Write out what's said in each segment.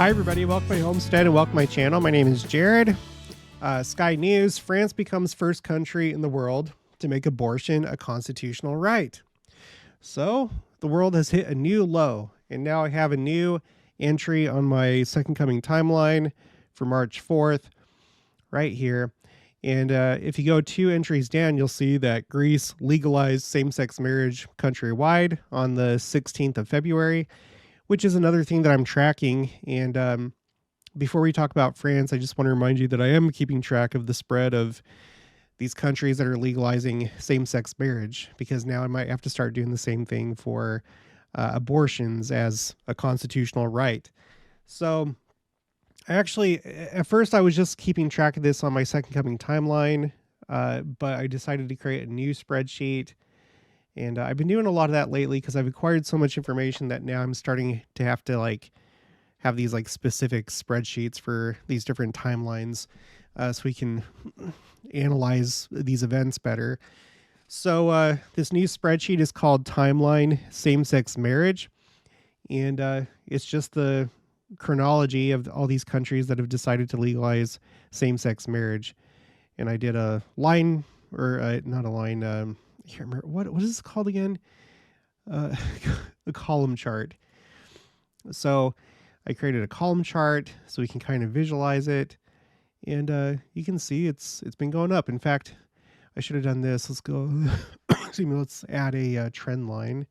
Hi, everybody. Welcome to my homestead and welcome to my channel. My name is Jared. Sky News. France becomes first country in the world to make abortion a constitutional right. So the world has hit a new low, and now I have a new entry on my Second Coming timeline for March 4th right here. And if you go 2 entries down, you'll see that Greece legalized same-sex marriage countrywide on the 16th of February, which is another thing that I'm tracking. And before we talk about France, I just want to remind you that I am keeping track of the spread of these countries that are legalizing same-sex marriage, because now I might have to start doing the same thing for abortions as a constitutional right. So actually, at first I was just keeping track of this on my Second Coming timeline, but I decided to create a new spreadsheet. And I've been doing a lot of that lately because I've acquired so much information that now I'm starting to have to have these specific spreadsheets for these different timelines, so we can analyze these events better. So this new spreadsheet is called Timeline Same-Sex Marriage, and it's just the chronology of all these countries that have decided to legalize same-sex marriage. And I did a line, or not a line, I can't remember what is this called again? A column chart. So I created a column chart so we can kind of visualize it, and you can see it's been going up. In fact, I should have done this. Let's go. Excuse me. Let's add a trend line.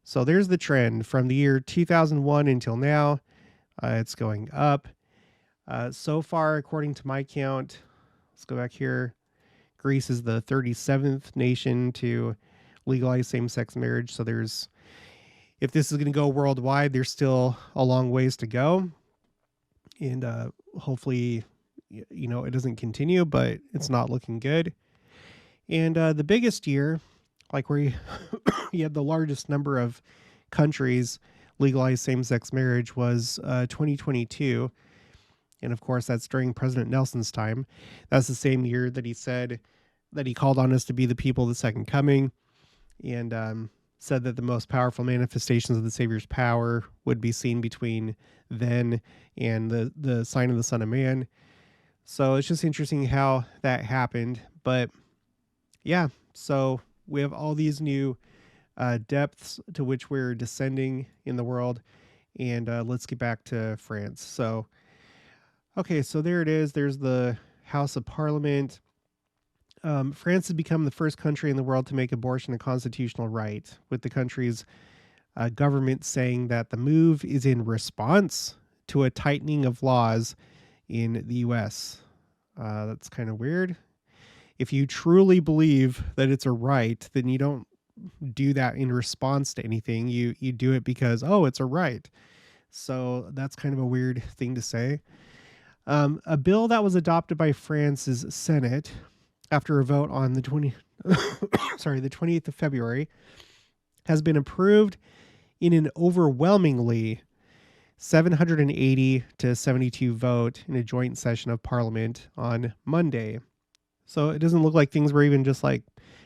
So there's the trend from the year 2001 until now. It's going up. So far, according to my count, let's go back here. Greece is the 37th nation to legalize same-sex marriage. So if this is going to go worldwide, there's still a long ways to go. And hopefully, it doesn't continue, but it's not looking good. And the biggest year, where you had the largest number of countries legalize same-sex marriage, was 2022. And of course, that's during President Nelson's time. That's the same year that he said that he called on us to be the people of the Second Coming, and said that the most powerful manifestations of the Savior's power would be seen between then and the sign of the Son of Man. So it's just interesting how that happened. But yeah, so we have all these new depths to which we're descending in the world. And let's get back to France. So okay, so there it is. There's the House of Parliament. France has become the first country in the world to make abortion a constitutional right, with the country's government saying that the move is in response to a tightening of laws in the U.S. That's kind of weird. If you truly believe that it's a right, then you don't do that in response to anything. You do it because, it's a right. So that's kind of a weird thing to say. A bill that was adopted by France's Senate after a vote on the 20th of February has been approved in an overwhelmingly 780 to 72 vote in a joint session of Parliament on Monday. So it doesn't look like things were even just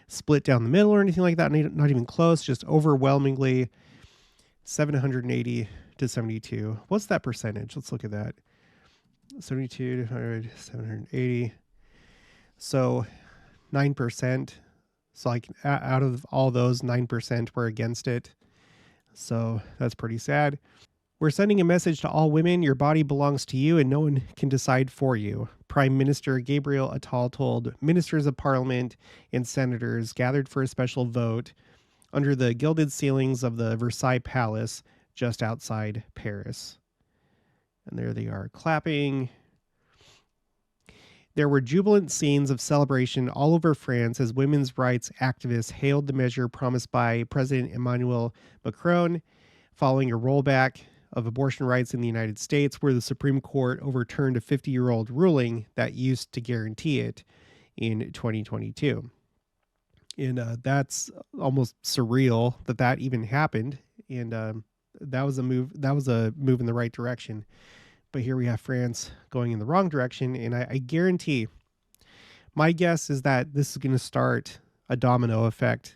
split down the middle or anything like that. Not even close, just overwhelmingly 780 to 72. What's that percentage? Let's look at that. 72 to 100, 780. So 9%. So out of all those, 9% were against it. So that's pretty sad. We're sending a message to all women. Your body belongs to you and no one can decide for you. Prime Minister Gabriel Attal told ministers of parliament and senators gathered for a special vote under the gilded ceilings of the Versailles Palace just outside Paris. And there they are clapping. There were jubilant scenes of celebration all over France as women's rights activists hailed the measure promised by President Emmanuel Macron following a rollback of abortion rights in the United States, where the Supreme Court overturned a 50-year-old ruling that used to guarantee it in 2022. And that's almost surreal that even happened. And that was a move in the right direction. But here we have France going in the wrong direction. And I guarantee, my guess is that this is going to start a domino effect.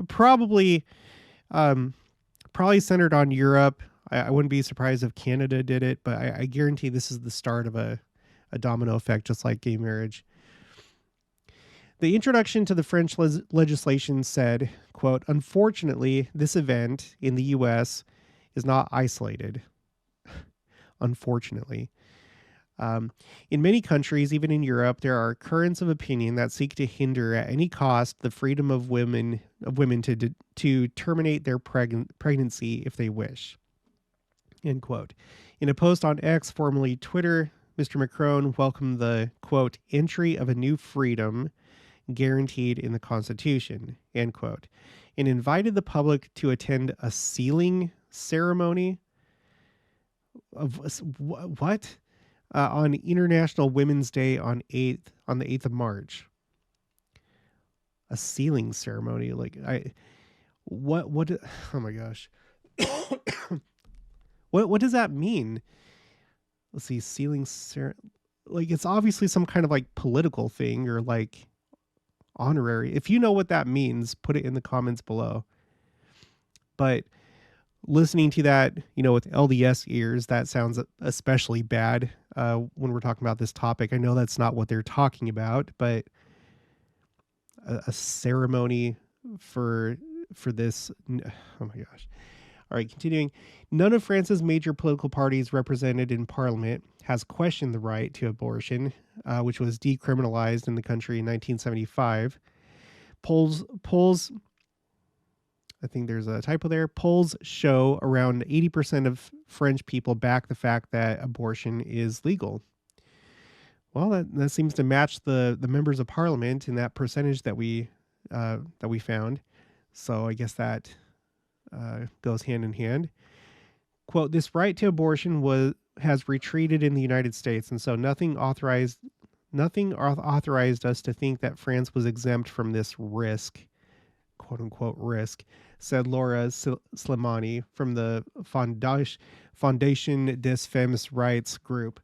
Probably centered on Europe. I wouldn't be surprised if Canada did it, but I guarantee this is the start of a domino effect, just like gay marriage. The introduction to the French legislation said, quote, "Unfortunately, this event in the U.S. is not isolated." Unfortunately. In many countries, even in Europe, there are currents of opinion that seek to hinder at any cost the freedom of women to terminate their pregnancy if they wish. End quote. In a post on X, formerly Twitter, Mr. Macron welcomed the, quote, "entry of a new freedom guaranteed in the Constitution," end quote, and invited the public to attend a sealing ceremony of what? On International Women's Day on the 8th of March. A sealing ceremony. Like what oh my gosh. What does that mean? Let's see, sealing like it's obviously some kind of like political thing or like honorary. If you know what that means, put it in the comments below. But listening to that, with LDS ears, that sounds especially bad when we're talking about this topic. I know that's not what they're talking about, but a ceremony for this. Oh my gosh. All right, continuing. None of France's major political parties represented in parliament has questioned the right to abortion, which was decriminalized in the country in 1975. Polls, I think there's a typo there. Polls show around 80% of French people back the fact that abortion is legal. Well, that seems to match the members of parliament in that percentage that we found. So I guess that goes hand in hand. Quote, "This right to abortion has retreated in the United States, and so nothing authorized us to think that France was exempt from this risk," quote unquote risk, said Laura Slimani from the Fondation des Femmes Rights group.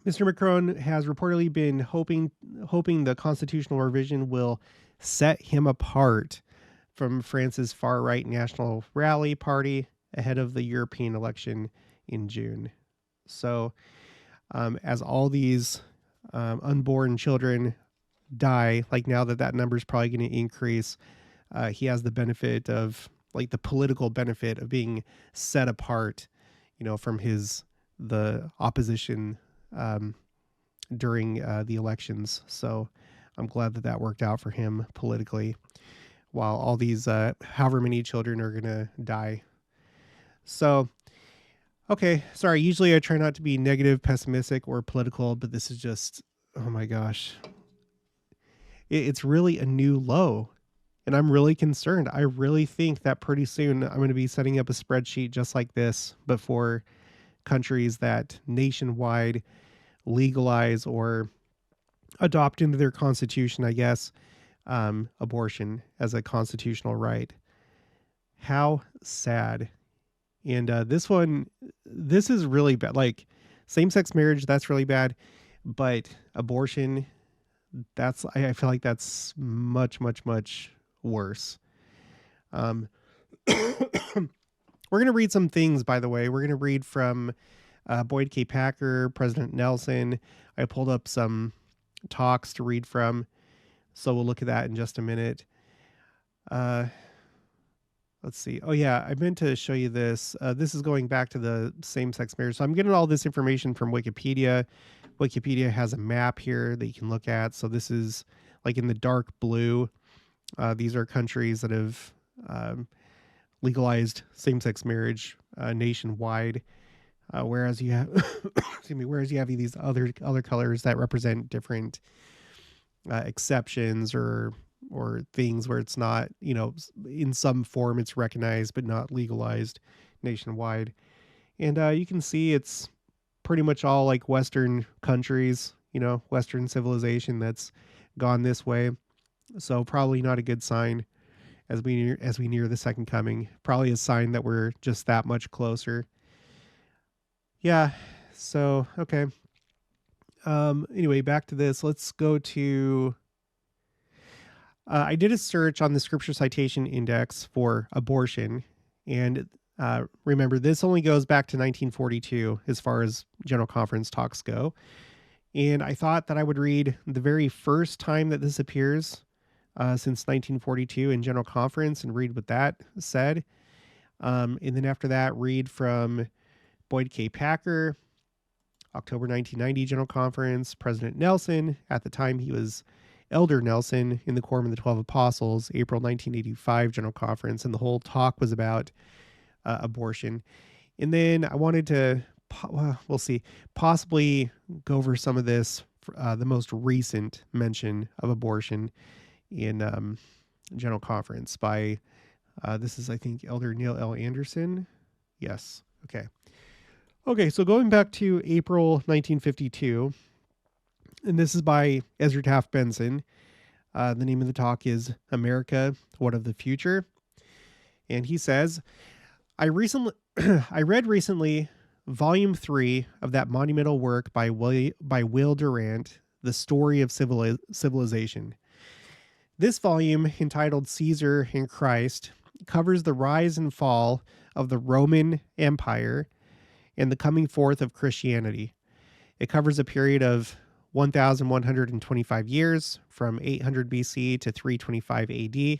Mr. Macron has reportedly been hoping the constitutional revision will set him apart from France's far-right National Rally Party ahead of the European election in June. So, as all these unborn children die, like now that number is probably going to increase, he has the benefit of, like, the political benefit of being set apart, from the opposition during the elections. So I'm glad that worked out for him politically, while all these however many children are going to die. So, okay, sorry. Usually I try not to be negative, pessimistic, or political, but this is just, oh my gosh. It's really a new low, and I'm really concerned. I really think that pretty soon I'm going to be setting up a spreadsheet just like this, but for countries that nationwide legalize or adopt into their constitution, I guess, abortion as a constitutional right. How sad. And this is really bad. Like, same-sex marriage, that's really bad, but abortion, I feel like that's much, much, much worse. We're going to read some things, by the way. We're going to read from Boyd K. Packer, President Nelson. I pulled up some talks to read from, so we'll look at that in just a minute. Let's see. Oh yeah, I meant to show you this. This is going back to the same-sex marriage. So I'm getting all this information from Wikipedia. Wikipedia has a map here that you can look at. So this is like in the dark blue. These are countries that have legalized same-sex marriage nationwide. Whereas you have, whereas you have these other colors that represent different exceptions or things where it's not, in some form it's recognized but not legalized nationwide. And you can see it's pretty much all like Western countries, Western civilization that's gone this way. So probably not a good sign as we near the second coming. Probably a sign that we're just that much closer. Yeah. So, okay. Anyway, back to this. Let's go to, I did a search on the Scripture Citation Index for abortion, and Remember, this only goes back to 1942 as far as General Conference talks go. And I thought that I would read the very first time that this appears since 1942 in General Conference and read what that said. And then after that, read from Boyd K. Packer, October 1990 General Conference, President Nelson. At the time, he was Elder Nelson in the Quorum of the 12 Apostles, April 1985 General Conference. And the whole talk was about abortion. And then I wanted to, we'll see, possibly go over some of this, the most recent mention of abortion in General Conference by, this is, I think, Elder Neil L. Andersen. Yes. Okay. Okay, so going back to April 1952, and this is by Ezra Taft Benson. The name of the talk is America, What of the Future? And he says, I read recently Volume 3 of that monumental work by Will Durant, The Story of Civilization. This volume, entitled Caesar and Christ, covers the rise and fall of the Roman Empire and the coming forth of Christianity. It covers a period of 1,125 years, from 800 BC to 325 AD.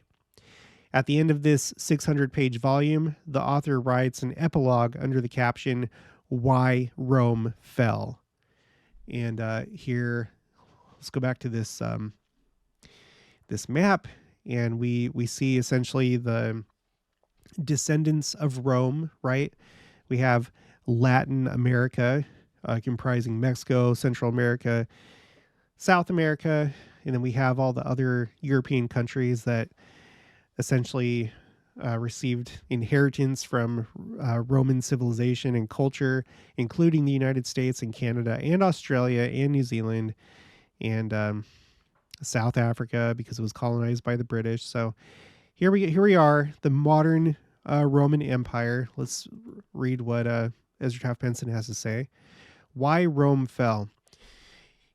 At the end of this 600-page volume, the author writes an epilogue under the caption, Why Rome Fell. And here, let's go back to this this map, and we see essentially the descendants of Rome, right? We have Latin America, comprising Mexico, Central America, South America, and then we have all the other European countries that essentially received inheritance from Roman civilization and culture, including the United States and Canada and Australia and New Zealand and South Africa, because it was colonized by the British. So here we are, the modern Roman Empire. Let's read what Ezra Taft Benson has to say. Why Rome fell.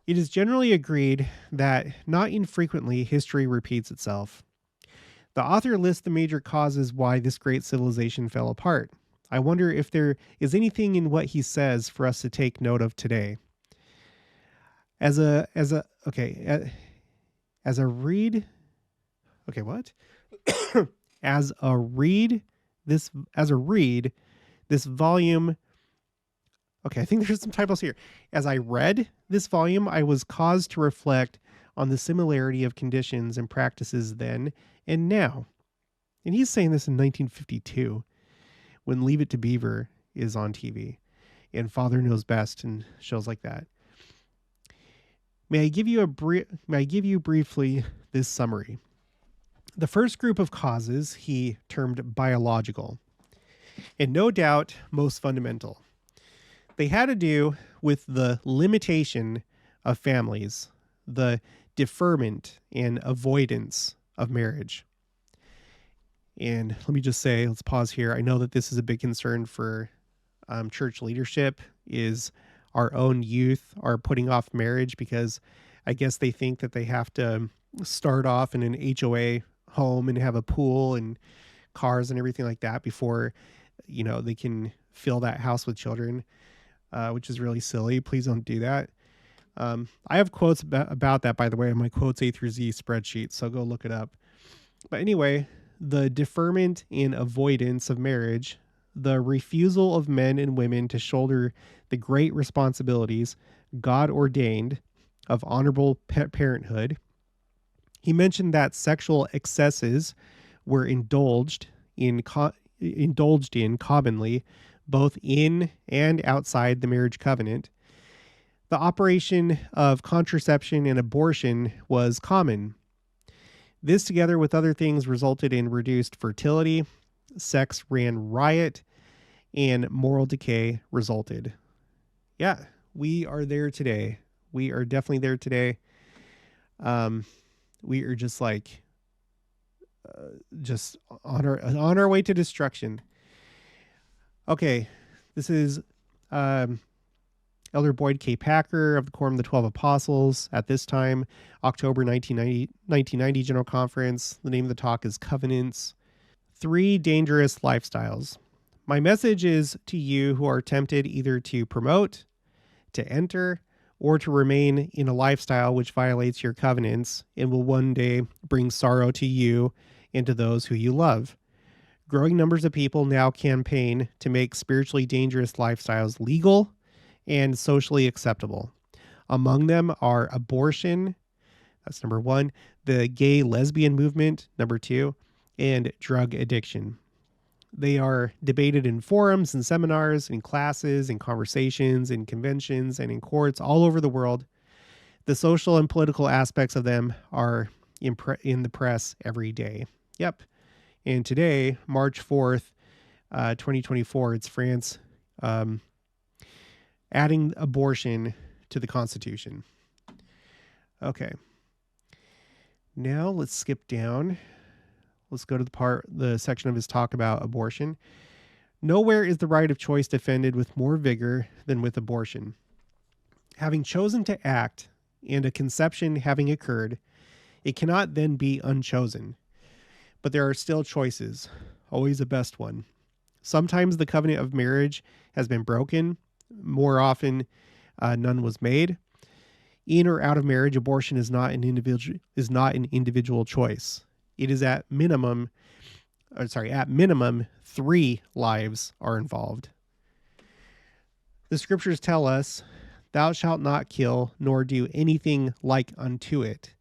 It is generally agreed that not infrequently history repeats itself. The author lists the major causes why this great civilization fell apart. I wonder if there is anything in what he says for us to take note of today. As a read, this volume. Okay, I think there's some typos here. As I read this volume, I was caused to reflect on the similarity of conditions and practices then and now. And he's saying this in 1952, when Leave It to Beaver is on TV and Father Knows Best and shows like that. May I give you briefly this summary? The first group of causes he termed biological, and no doubt most fundamental. They had to do with the limitation of families, the deferment and avoidance of marriage. And let me just say, let's pause here. I know that this is a big concern for church leadership, is our own youth are putting off marriage because I guess they think that they have to start off in an HOA home and have a pool and cars and everything like that before, they can fill that house with children. Which is really silly. Please don't do that. I have quotes about that, by the way, on my quotes A through Z spreadsheet, so go look it up. But anyway, the deferment and avoidance of marriage, the refusal of men and women to shoulder the great responsibilities God ordained of honorable parenthood. He mentioned that sexual excesses were indulged in commonly, both in and outside the marriage covenant. The operation of contraception and abortion was common. This, together with other things, resulted in reduced fertility, sex ran riot, and moral decay resulted. Yeah, we are there today. We are definitely there today. We are just on our way to destruction. Okay, this is Elder Boyd K. Packer of the Quorum of the 12 Apostles. At this time, October 1990 General Conference. The name of the talk is Covenants. 3 Dangerous Lifestyles. My message is to you who are tempted either to promote, to enter, or to remain in a lifestyle which violates your covenants and will one day bring sorrow to you and to those who you love. Growing numbers of people now campaign to make spiritually dangerous lifestyles legal and socially acceptable. Among them are abortion, that's number one, the gay lesbian movement, number two, and drug addiction. They are debated in forums and seminars, in classes, in conversations, in conventions, and in courts all over the world. The social and political aspects of them are in the press every day. Yep. And today, March 4th, 2024, it's France adding abortion to the Constitution. Okay. Now let's skip down. Let's go to the section of his talk about abortion. Nowhere is the right of choice defended with more vigor than with abortion. Having chosen to act and a conception having occurred, it cannot then be unchosen. But there are still choices, always a best one. Sometimes the covenant of marriage has been broken. More often, none was made. In or out of marriage, abortion is not an individual choice. It is at minimum, 3 lives are involved. The scriptures tell us, "Thou shalt not kill, nor do anything like unto it."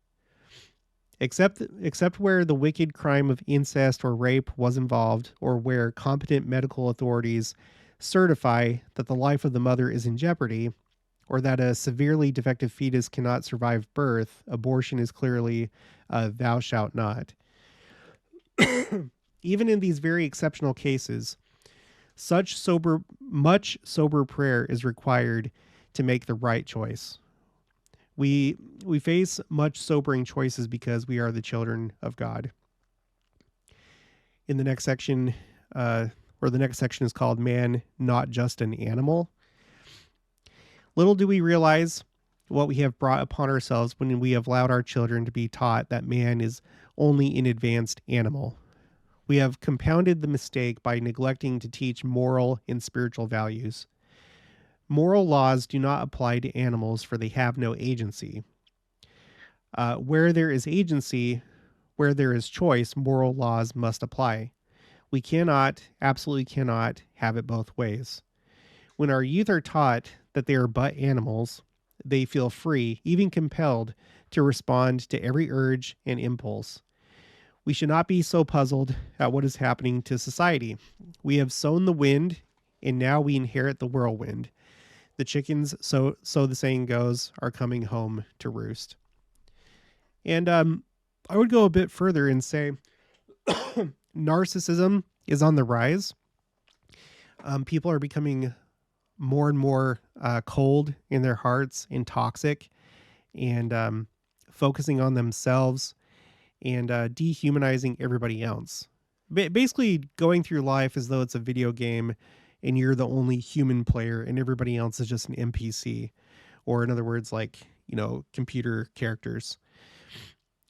Except where the wicked crime of incest or rape was involved, or where competent medical authorities certify that the life of the mother is in jeopardy, or that a severely defective fetus cannot survive birth, abortion is clearly thou shalt not. Even in these very exceptional cases, much sober prayer is required to make the right choice. We face much sobering choices because we are the children of God. In the next section, the next section is called "Man, Not Just an Animal." Little do we realize what we have brought upon ourselves when we have allowed our children to be taught that man is only an advanced animal. We have compounded the mistake by neglecting to teach moral and spiritual values. Moral laws do not apply to animals, for they have no agency. Where there is agency, where there is choice, moral laws must apply. We absolutely cannot have it both ways. When our youth are taught that they are but animals, they feel free, even compelled, to respond to every urge and impulse. We should not be so puzzled at what is happening to society. We have sown the wind, and now we inherit the whirlwind. The chickens, so the saying goes, are coming home to roost. And I would go a bit further and say narcissism is on the rise. People are becoming more and more cold in their hearts and toxic, and focusing on themselves and dehumanizing everybody else. Basically going through life as though it's a video game and you're the only human player and everybody else is just an NPC, or in other words, like, computer characters.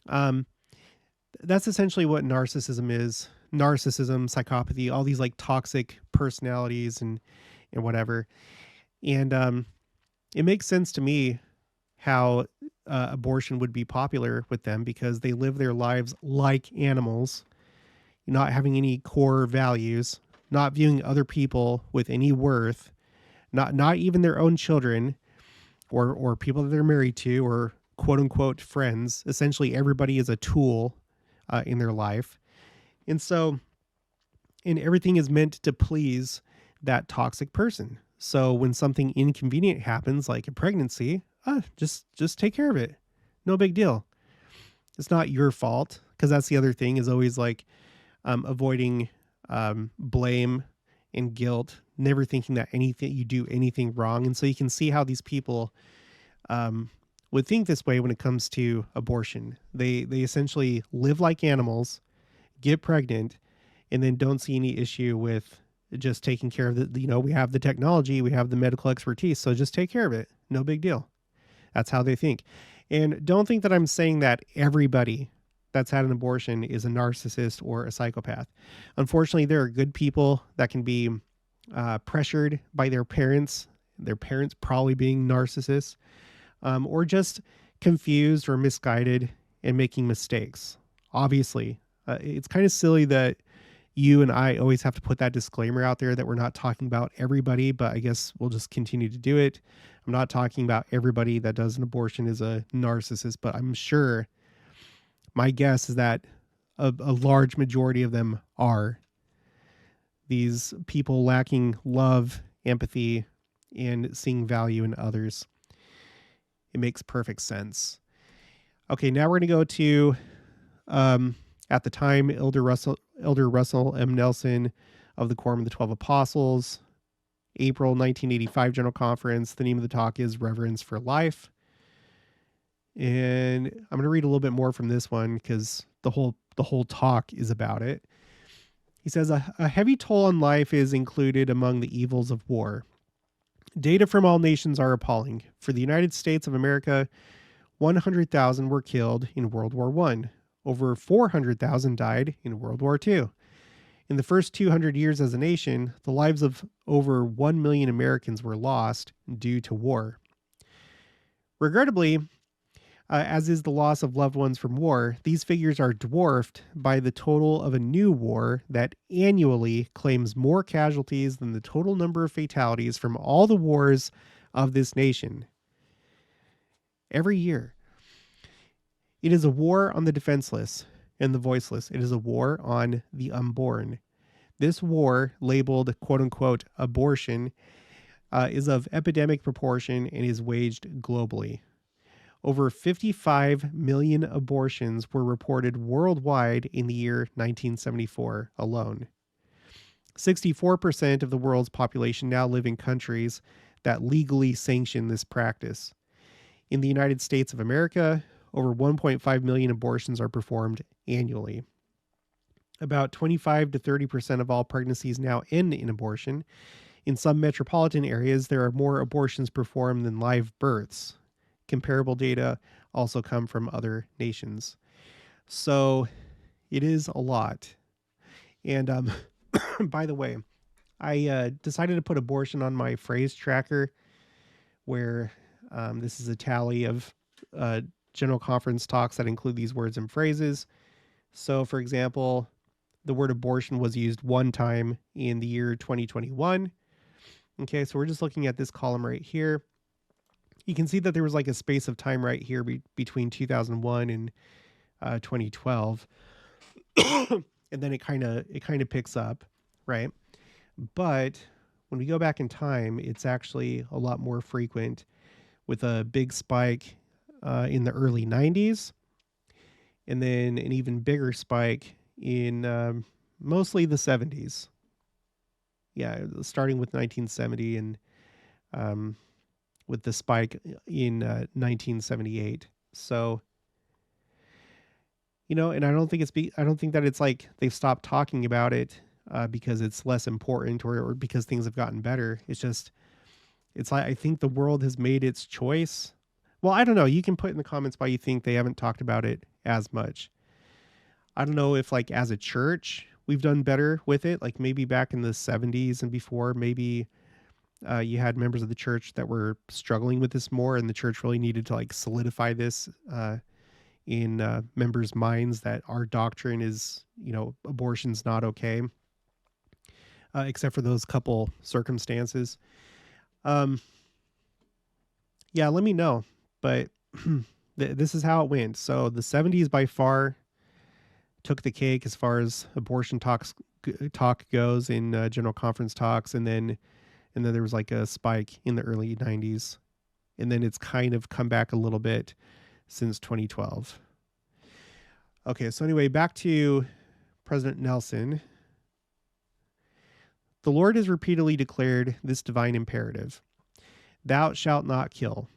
That's essentially what narcissism is. Narcissism, psychopathy, all these like toxic personalities and whatever. And it makes sense to me how abortion would be popular with them, because they live their lives like animals, not having any core values, not viewing other people with any worth, not even their own children or people that they're married to, or quote unquote friends. Essentially everybody is a tool in their life. And everything is meant to please that toxic person. So when something inconvenient happens, like a pregnancy, just take care of it. No big deal. It's not your fault, because that's the other thing, is always like avoiding blame and guilt, never thinking that you do anything wrong. And so you can see how these people would think this way when it comes to abortion. They essentially live like animals, get pregnant, and then don't see any issue with just taking care of we have the technology, we have the medical expertise, so just take care of it. No big deal. That's how they think. And don't think that I'm saying that everybody that's had an abortion is a narcissist or a psychopath. Unfortunately, there are good people that can be pressured by their parents probably being narcissists, or just confused or misguided and making mistakes. Obviously, it's kind of silly that you and I always have to put that disclaimer out there that we're not talking about everybody, but I guess we'll just continue to do it. I'm not talking about everybody that does an abortion is a narcissist, but I'm sure, my guess is that a large majority of them are. These people lacking love, empathy, and seeing value in others. It makes perfect sense. Okay, now we're going to go to, at the time, Elder Russell M. Nelson of the Quorum of the 12 Apostles, April 1985 General Conference. The name of the talk is Reverence for Life. And I'm going to read a little bit more from this one because the whole talk is about it. He says, a heavy toll on life is included among the evils of war. Data from all nations are appalling. For the United States of America, 100,000 were killed in World War I. Over 400,000 died in World War II. In the first 200 years as a nation, the lives of over 1 million Americans were lost due to war. Regrettably, as is the loss of loved ones from war, these figures are dwarfed by the total of a new war that annually claims more casualties than the total number of fatalities from all the wars of this nation. Every year. It is a war on the defenseless and the voiceless. It is a war on the unborn. This war, labeled quote-unquote abortion, is of epidemic proportion and is waged globally. Over 55 million abortions were reported worldwide in the year 1974 alone. 64% of the world's population now live in countries that legally sanction this practice. In the United States of America, over 1.5 million abortions are performed annually. About 25 to 30% of all pregnancies now end in abortion. In some metropolitan areas, there are more abortions performed than live births. Comparable data also come from other nations. So it is a lot. And by the way, I decided to put abortion on my phrase tracker, where this is a tally of general conference talks that include these words and phrases. So, for example, the word abortion was used one time in the year 2021. Okay, so we're just looking at this column right here. You can see that there was like a space of time right here between 2001 and 2012. And then it kind of picks up, right? But when we go back in time, it's actually a lot more frequent, with a big spike in the early 90s, and then an even bigger spike in mostly the 70s. Yeah, starting with 1970 and with the spike in 1978. So, and I don't think that it's like they've stopped talking about it because it's less important or because things have gotten better. It's like, I think the world has made its choice. Well, I don't know. You can put in the comments why you think they haven't talked about it as much. I don't know if, like, as a church, we've done better with it. Like maybe back in the 70s and before, maybe you had members of the church that were struggling with this more, and the church really needed to like solidify this in members' minds that our doctrine is, abortion's not okay, except for those couple circumstances. Yeah, let me know. But this is how it went. So the 70s by far took the cake as far as abortion talk goes in general conference talks, and then there was like a spike in the early 90s, and then it's kind of come back a little bit since 2012. Okay, so anyway, back to President Nelson. The Lord has repeatedly declared this divine imperative: "Thou shalt not kill."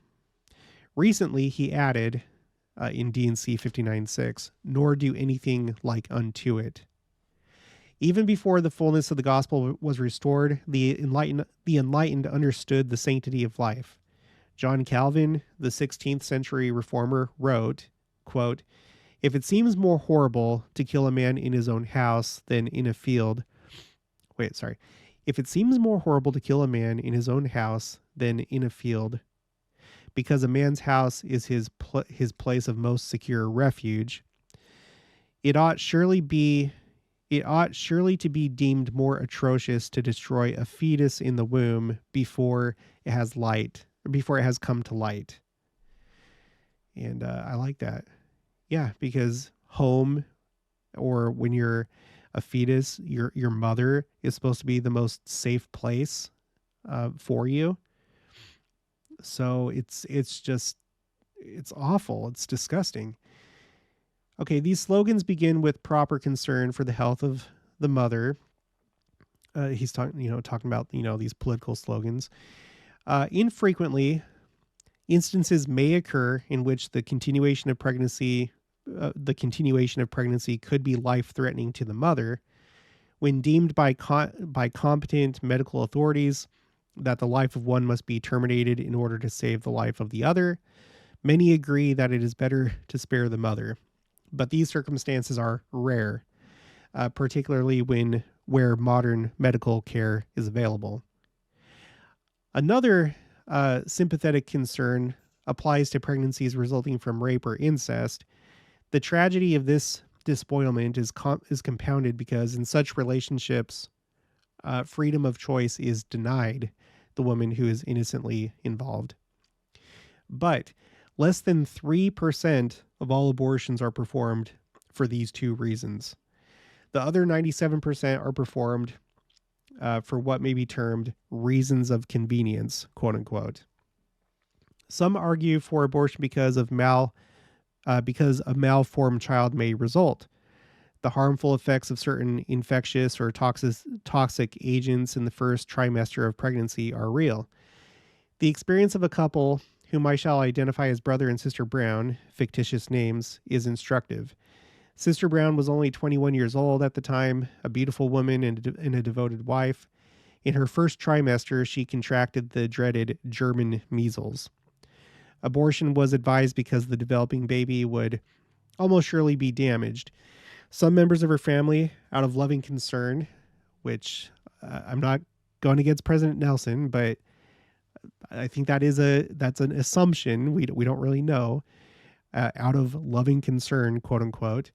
Recently, he added in D&C 59:6, "nor do anything like unto it." Even before the fullness of the gospel was restored, the enlightened understood the sanctity of life. John Calvin, the 16th century reformer, wrote, quote, "If it seems more horrible to kill a man in his own house than in a field," If it seems more horrible to kill a man in his own house than in a field, because a man's house is his place of most secure refuge, it ought surely to be deemed more atrocious to destroy a fetus in the womb before it has come to light. And I like that. Yeah, because home, or when you're a fetus, your mother is supposed to be the most safe place for you. So it's awful. It's disgusting. Okay, these slogans begin with proper concern for the health of the mother. He's talking about these political slogans. Infrequently, instances may occur in which the continuation of pregnancy could be life-threatening to the mother. When deemed by competent medical authorities that the life of one must be terminated in order to save the life of the other, many agree that it is better to spare the mother. But these circumstances are rare, particularly where modern medical care is available. Another sympathetic concern applies to pregnancies resulting from rape or incest. The tragedy of this despoilment is compounded because in such relationships, freedom of choice is denied the woman who is innocently involved. But less than 3% of all abortions are performed for these two reasons. The other 97% are performed for what may be termed reasons of convenience, quote unquote. Some argue for abortion because a malformed child may result. The harmful effects of certain infectious or toxic agents in the first trimester of pregnancy are real. The experience of a couple, whom I shall identify as Brother and Sister Brown, fictitious names, is instructive. Sister Brown was only 21 years old at the time, a beautiful woman and a devoted wife. In her first trimester, she contracted the dreaded German measles. Abortion was advised because the developing baby would almost surely be damaged. Some members of her family, out of loving concern, which I'm not going against President Nelson, but I think that's an assumption. We don't really know. Out of loving concern, quote unquote,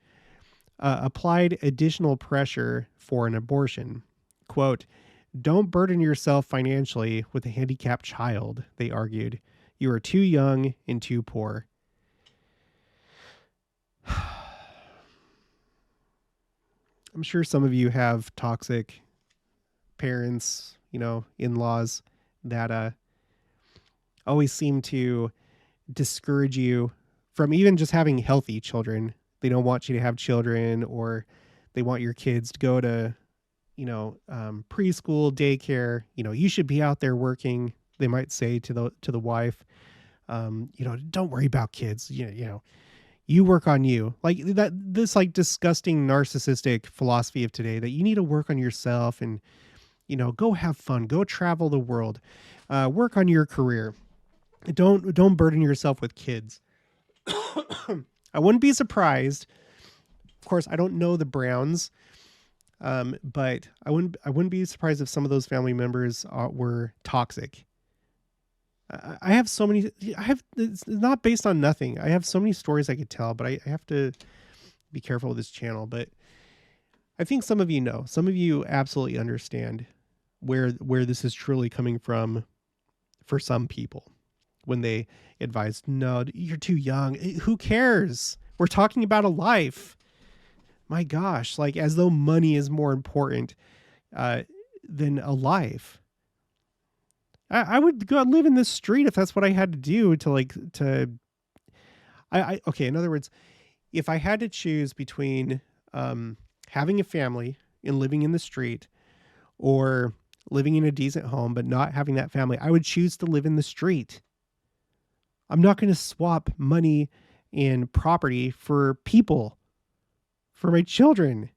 applied additional pressure for an abortion. Quote, "Don't burden yourself financially with a handicapped child," they argued. "You are too young and too poor." I'm sure some of you have toxic parents, in-laws that always seem to discourage you from even just having healthy children. They don't want you to have children, or they want your kids to go to, preschool, daycare. You should be out there working. They might say to the wife, don't worry about kids. You work on you. Like that, this like disgusting narcissistic philosophy of today that you need to work on yourself and, go have fun, go travel the world, work on your career. Don't burden yourself with kids. I wouldn't be surprised. Of course, I don't know the Browns, but I wouldn't be surprised if some of those family members were toxic. I have so many. It's not based on nothing. I have so many stories I could tell, but I have to be careful with this channel. But I think some of you know. Some of you absolutely understand where this is truly coming from for some people when they advise, "No, you're too young. Who cares? We're talking about a life." My gosh, like as though money is more important than a life. I would go live in this street if that's what I had to do okay. In other words, if I had to choose between having a family and living in the street, or living in a decent home but not having that family, I would choose to live in the street. I'm not going to swap money and property for people, for my children.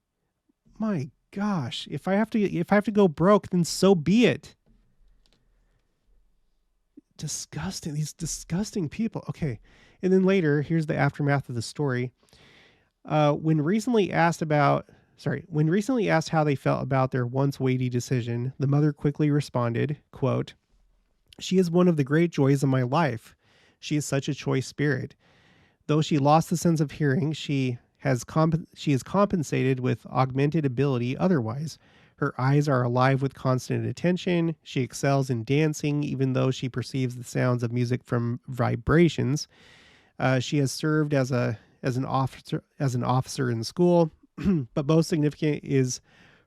My gosh, if I have to go broke, then so be it. Disgusting. These disgusting people. Okay. And then later, here's the aftermath of the story. When recently asked about When recently asked how they felt about their once weighty decision, the mother quickly responded, quote, "She is one of the great joys of my life. She is such a choice spirit. Though she lost the sense of hearing, she is compensated with augmented ability otherwise. Her eyes are alive with constant attention. She excels in dancing, even though she perceives the sounds of music from vibrations. She has served as an officer in school, but most significant is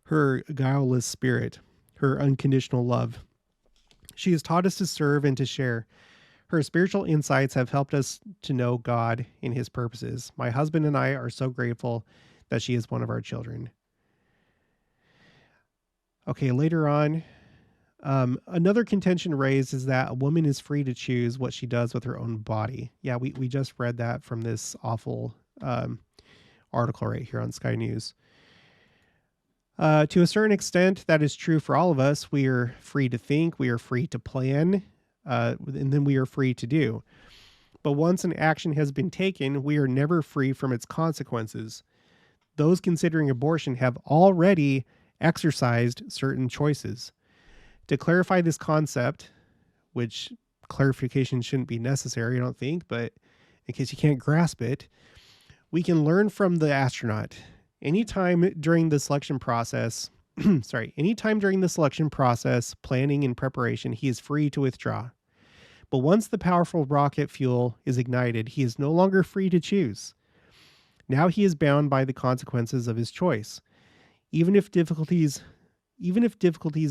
her guileless spirit, her unconditional love. She has taught us to serve and to share. Her spiritual insights have helped us to know God and his purposes. My husband and I are so grateful that she is one of our children." Okay, later on, another contention raised is that a woman is free to choose what she does with her own body. Yeah, we just read that from this awful article right here on Sky News. To a certain extent, that is true for all of us. We are free to think, we are free to plan, and then we are free to do. But once an action has been taken, we are never free from its consequences. Those considering abortion have already exercised certain choices. To clarify this concept, which clarification shouldn't be necessary, I don't think, but in case you can't grasp it, we can learn from the astronaut. Anytime during the selection process, planning and preparation, he is free to withdraw. But once the powerful rocket fuel is ignited, he is no longer free to choose. Now he is bound by the consequences of his choice. Even if difficulties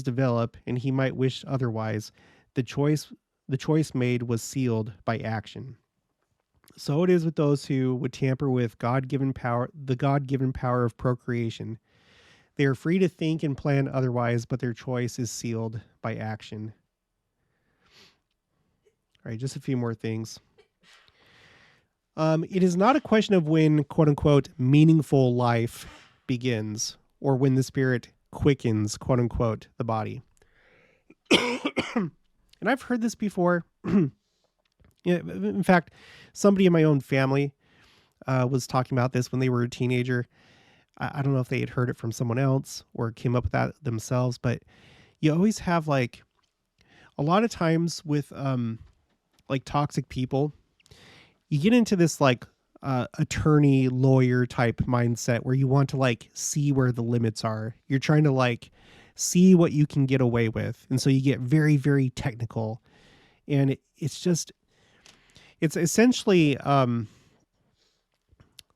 develop and he might wish otherwise, the choice made was sealed by action. So it is with those who would tamper with the God-given power of procreation. They are free to think and plan otherwise, but their choice is sealed by action. All right, just a few more things. It is not a question of when, quote unquote, meaningful life begins, or when the spirit quickens, quote unquote, the body. And I've heard this before. In fact, somebody in my own family was talking about this when they were a teenager. I don't know if they had heard it from someone else or came up with that themselves, but you always have like a lot of times with like toxic people, you get into this like attorney lawyer type mindset where you want to like see where the limits are. You're trying to like see what you can get away with. And so you get very, very technical, and it's essentially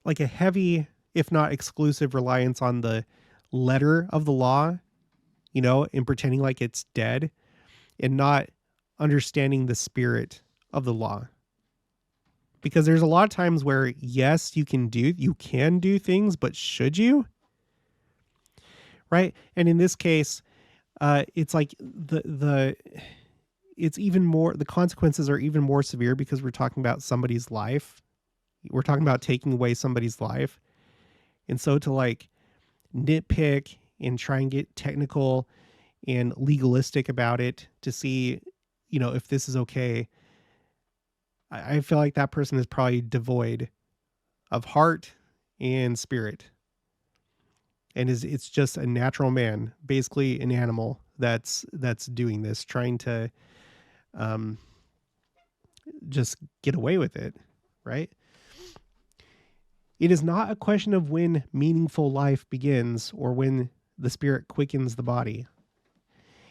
like a heavy, if not exclusive, reliance on the letter of the law, and pretending like it's dead and not understanding the spirit of the law. Because there's a lot of times where, yes, you can do things, but should you? Right? And in this case, it's like it's even more, the consequences are even more severe because we're talking about somebody's life. We're talking about taking away somebody's life. And so to like nitpick and try and get technical and legalistic about it to see, if this is okay, I feel like that person is probably devoid of heart and spirit. And it's just a natural man, basically an animal that's doing this, trying to just get away with it, right? It is not a question of when meaningful life begins or when the spirit quickens the body.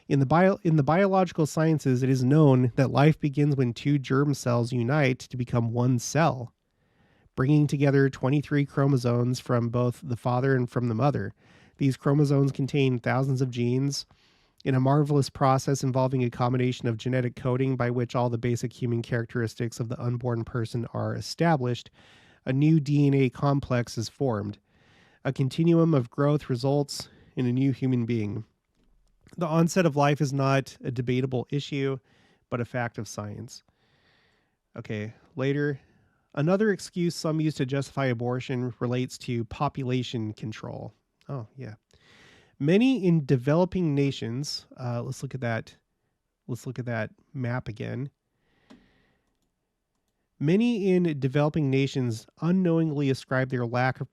In the biological sciences, it is known that life begins when two germ cells unite to become one cell, bringing together 23 chromosomes from both the father and from the mother. These chromosomes contain thousands of genes. In a marvelous process involving a combination of genetic coding by which all the basic human characteristics of the unborn person are established, a new DNA complex is formed. A continuum of growth results in a new human being. The onset of life is not a debatable issue, but a fact of science. Okay, later. Another excuse some use to justify abortion relates to population control. Oh, yeah. Many in developing nations, let's look at that map again. Many in developing nations unknowingly ascribe their lack of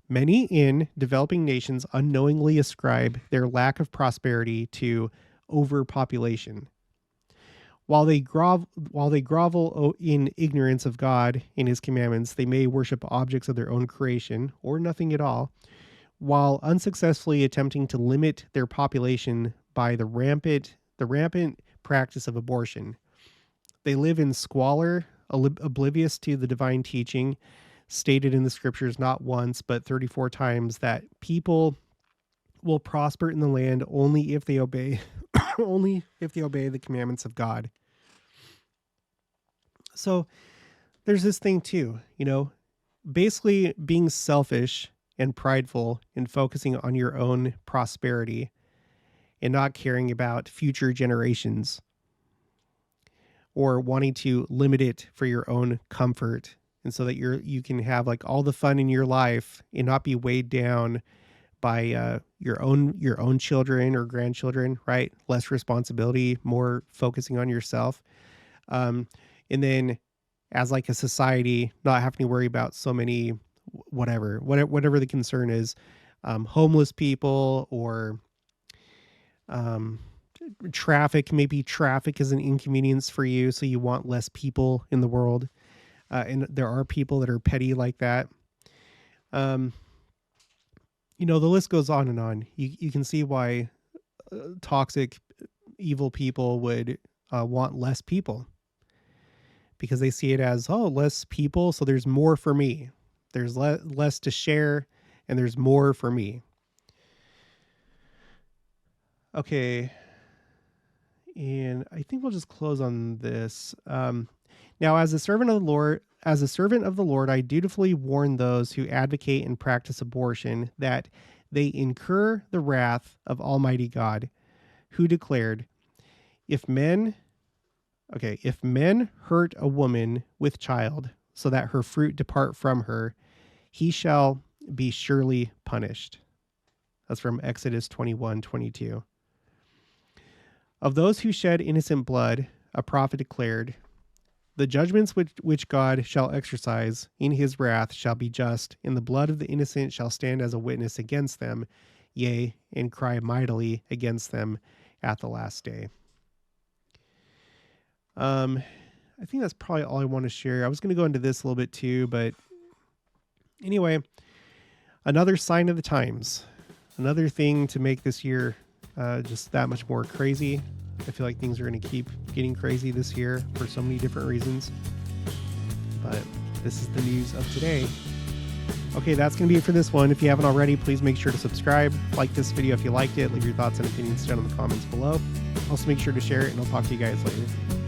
Many in developing nations unknowingly ascribe their lack of prosperity to overpopulation. While they grovel in ignorance of God and his commandments, they may worship objects of their own creation or nothing at all, while unsuccessfully attempting to limit their population by the rampant practice of abortion. They live in squalor, oblivious to the divine teaching stated in the scriptures not once but 34 times that people will prosper in the land only if they obey the commandments of God. So there's this thing too, basically being selfish and prideful and focusing on your own prosperity and not caring about future generations, or wanting to limit it for your own comfort, and so that you can have like all the fun in your life and not be weighed down by your own children or grandchildren, right? Less responsibility, more focusing on yourself. And then as like a society, not having to worry about so many, whatever the concern is, homeless people or traffic. Maybe traffic is an inconvenience for you, so you want less people in the world. And there are people that are petty like that. The list goes on and on. You can see why toxic, evil people would want less people, because they see it as, less people, so there's more for me. There's less to share, and there's more for me. Okay. And I think we'll just close on this. Now, as a servant of the Lord, I dutifully warn those who advocate and practice abortion that they incur the wrath of Almighty God, who declared, if men hurt a woman with child so that her fruit depart from her, he shall be surely punished. That's from Exodus 21:22. Of those who shed innocent blood, a prophet declared, the judgments which God shall exercise in his wrath shall be just, and the blood of the innocent shall stand as a witness against them, yea, and cry mightily against them at the last day. I think that's probably all I want to share. I was going to go into this a little bit too, but anyway, another sign of the times, another thing to make this year just that much more crazy. I feel like things are going to keep getting crazy this year for so many different reasons. But this is the news of today. Okay, that's going to be it for this one. If you haven't already, please make sure to subscribe, like this video if you liked it, leave your thoughts and opinions down in the comments below. Also make sure to share it, and I'll talk to you guys later.